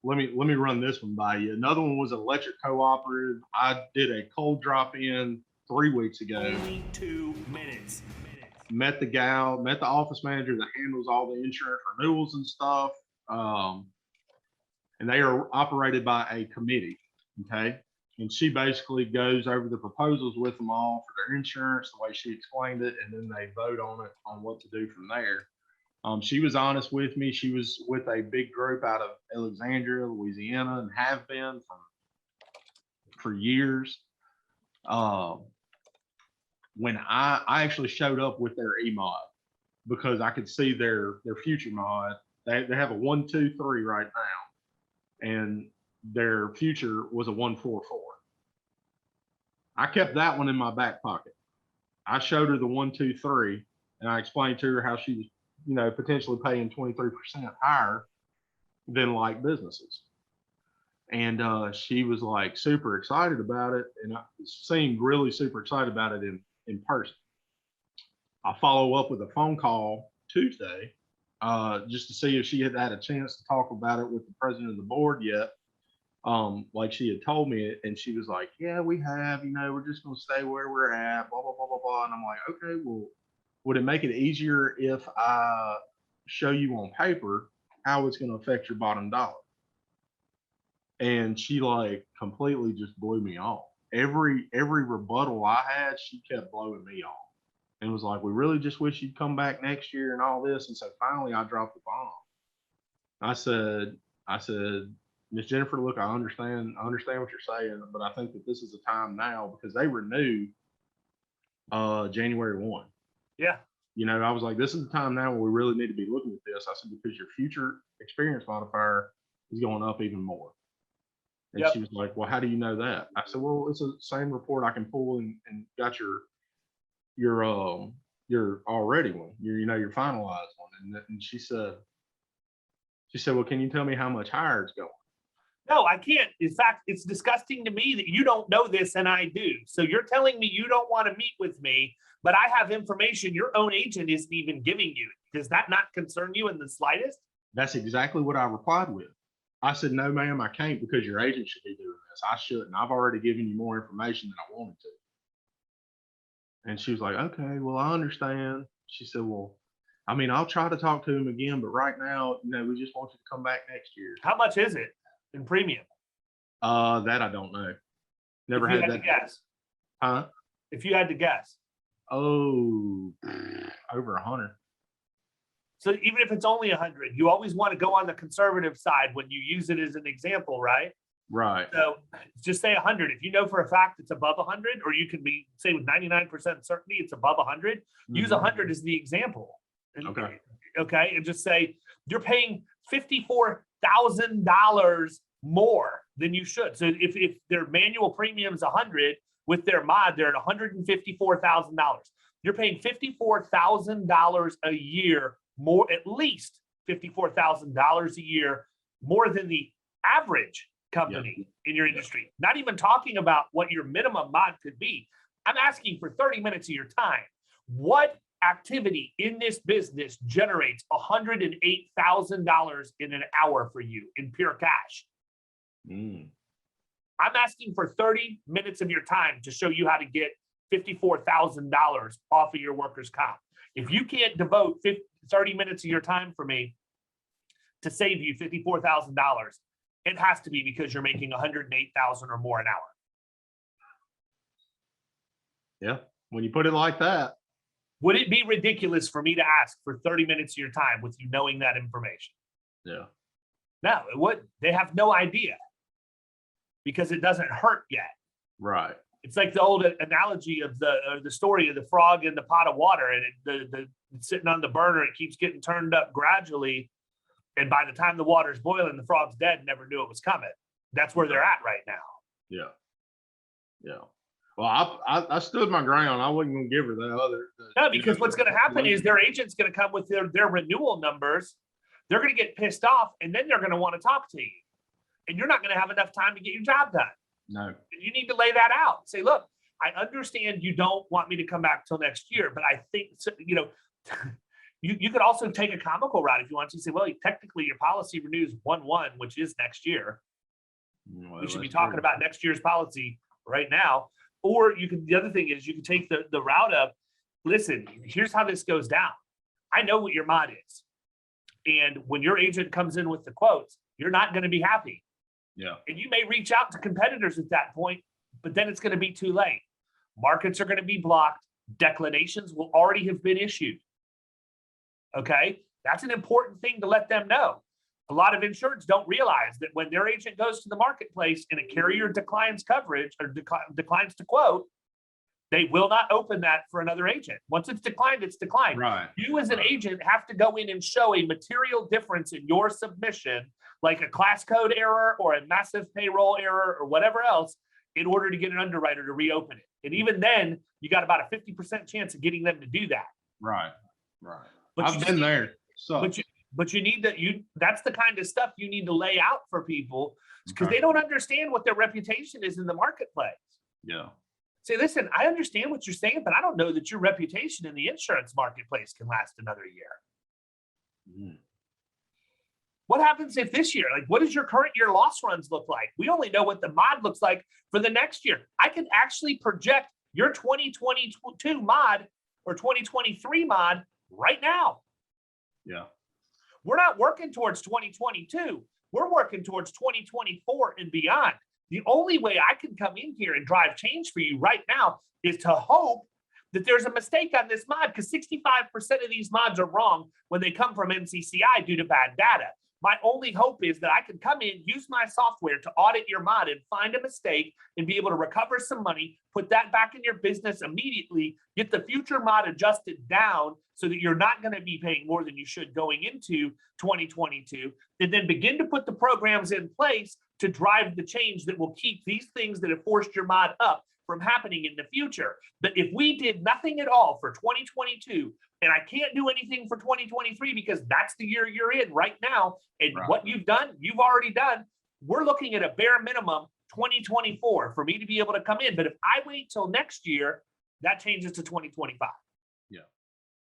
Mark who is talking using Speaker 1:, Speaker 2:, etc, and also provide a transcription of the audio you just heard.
Speaker 1: let me run this one by you. Another one was electric cooperative. I did a cold drop in 3 weeks ago.
Speaker 2: Only 2 minutes.
Speaker 1: Met the office manager that handles all the insurance renewals and stuff. And they are operated by a committee. Okay. And she basically goes over the proposals with them all for their insurance, the way she explained it, and then they vote on it on what to do from there. She was honest with me. She was with a big group out of Alexandria, Louisiana, and have been for years. When I actually showed up with their E-mod because I could see their future mod. They have a 123 right now, and their future was a 144. I kept that one in my back pocket. I showed her the 123, and I explained to her how she was, potentially paying 23% higher than like businesses. And she was like super excited about it, and I seemed really super excited about it in person. I follow up with a phone call Tuesday just to see if she had had a chance to talk about it with the president of the board yet. Like she had told me it, and she was like, yeah, we have, we're just going to stay where we're at, blah, blah, blah, blah, blah. And I'm like, okay, well, would it make it easier if I show you on paper how it's going to affect your bottom dollar? And she like completely just blew me off. Every rebuttal I had, she kept blowing me off and was like, we really just wish you'd come back next year and all this. And so finally I dropped the bomb. I said, Miss Jennifer, look, I understand what you're saying, but I think that this is the time now because they renew January 1.
Speaker 2: Yeah.
Speaker 1: I was like, this is the time now where we really need to be looking at this. I said, because your future experience modifier is going up even more. And She was like, well, how do you know that? I said, well, it's the same report I can pull and got your already one, your finalized one. And she said, well, can you tell me how much higher it's going?
Speaker 2: No, I can't. In fact, it's disgusting to me that you don't know this and I do. So you're telling me you don't want to meet with me, but I have information your own agent isn't even giving you. Does that not concern you in the slightest?
Speaker 1: That's exactly what I replied with. I said, no, ma'am, I can't because your agent should be doing this. I shouldn't. I've already given you more information than I wanted to. And she was like, okay, well, I understand. She said, well, I'll try to talk to him again, but right now, we just want you to come back next year.
Speaker 2: How much is it in premium?
Speaker 1: That I don't know. Never had that.
Speaker 2: To guess.
Speaker 1: Huh?
Speaker 2: If you had to guess.
Speaker 1: Oh, over 100.
Speaker 2: So even if it's only 100, you always want to go on the conservative side when you use it as an example, right?
Speaker 1: Right.
Speaker 2: So just say 100. If you know for a fact it's above 100, or you can say with 99% certainty it's above 100, use 100 as the example.
Speaker 1: Okay.
Speaker 2: Okay. And just say you're paying $54,000 more than you should. So if their manual premium is 100, with their mod, they're at $154,000. You're paying $54,000 a year more, at least $54,000 a year more than the average company in your industry. Not even talking about what your minimum mod could be. I'm asking for 30 minutes of your time. What activity in this business generates $108,000 in an hour for you in pure cash? I'm asking for 30 minutes of your time to show you how to get $54,000 off of your workers' comp. If you can't devote 30 minutes of your time for me to save you $54,000, it has to be because you're making $108,000 or more an hour.
Speaker 1: Yeah, when you put it like that.
Speaker 2: Would it be ridiculous for me to ask for 30 minutes of your time with you knowing that information?
Speaker 1: Yeah.
Speaker 2: No, it wouldn't. They have no idea because it doesn't hurt yet.
Speaker 1: Right.
Speaker 2: It's like the old analogy of the story of the frog in the pot of water, and it's sitting on the burner. It keeps getting turned up gradually, and by the time the water's boiling, the frog's dead and never knew it was coming. That's where they're at right now.
Speaker 1: Yeah. Yeah. Well, I stood my ground. I wasn't going to give her that
Speaker 2: No, because what's going to happen is their agent's going to come with their renewal numbers. They're going to get pissed off, and then they're going to want to talk to you, and you're not going to have enough time to get your job done.
Speaker 1: No.
Speaker 2: You need to lay that out. Say, look, I understand you don't want me to come back till next year, but I think, You could also take a comical route if you want to say, well, technically your policy renews 1/1, which is next year.
Speaker 1: Well,
Speaker 2: We should be
Speaker 1: that's
Speaker 2: talking
Speaker 1: true.
Speaker 2: about next year's policy right now. Or the other thing is you can take the route of, listen, here's how this goes down. I know what your mod is. And when your agent comes in with the quotes, you're not going to be happy.
Speaker 1: Yeah,
Speaker 2: And you may reach out to competitors at that point, but then it's going to be too late. Markets are going to be blocked. Declinations will already have been issued. Okay, that's an important thing to let them know. A lot of insureds don't realize that when their agent goes to the marketplace and a carrier declines coverage or declines to quote, they will not open that for another agent. Once it's declined, it's declined.
Speaker 1: right.
Speaker 2: You as an agent have to go in and show a material difference in your submission, like a class code error or a massive payroll error or whatever else, in order to get an underwriter to reopen it. And even then, you got about a 50% chance of getting them to do that.
Speaker 1: Right.
Speaker 2: But
Speaker 1: I've been there. So
Speaker 2: But you need that's the kind of stuff you need to lay out for people, because
Speaker 1: Okay.
Speaker 2: they don't understand what their reputation is in the marketplace.
Speaker 1: yeah.
Speaker 2: Say, listen, I understand what you're saying, but I don't know that your reputation in the insurance marketplace can last another year.
Speaker 1: Mhm.
Speaker 2: What happens if this year, like, what does your current year loss runs look like? We only know what the mod looks like for the next year. I can actually project your 2022 mod or 2023 mod right now.
Speaker 1: Yeah.
Speaker 2: We're not working towards 2022. We're working towards 2024 and beyond. The only way I can come in here and drive change for you right now is to hope that there's a mistake on this mod, because 65% of these mods are wrong when they come from NCCI due to bad data. My only hope is that I can come in, use my software to audit your mod and find a mistake and be able to recover some money, put that back in your business immediately, get the future mod adjusted down so that you're not going to be paying more than you should going into 2022, and then begin to put the programs in place to drive the change that will keep these things that have forced your mod up from happening in the future. But if we did nothing at all for 2022, and I can't do anything for 2023 because that's the year you're in right now, and
Speaker 1: Right.
Speaker 2: what you've done, you've already done, we're looking at a bare minimum 2024 for me to be able to come in. But if I wait till next year, that changes to 2025.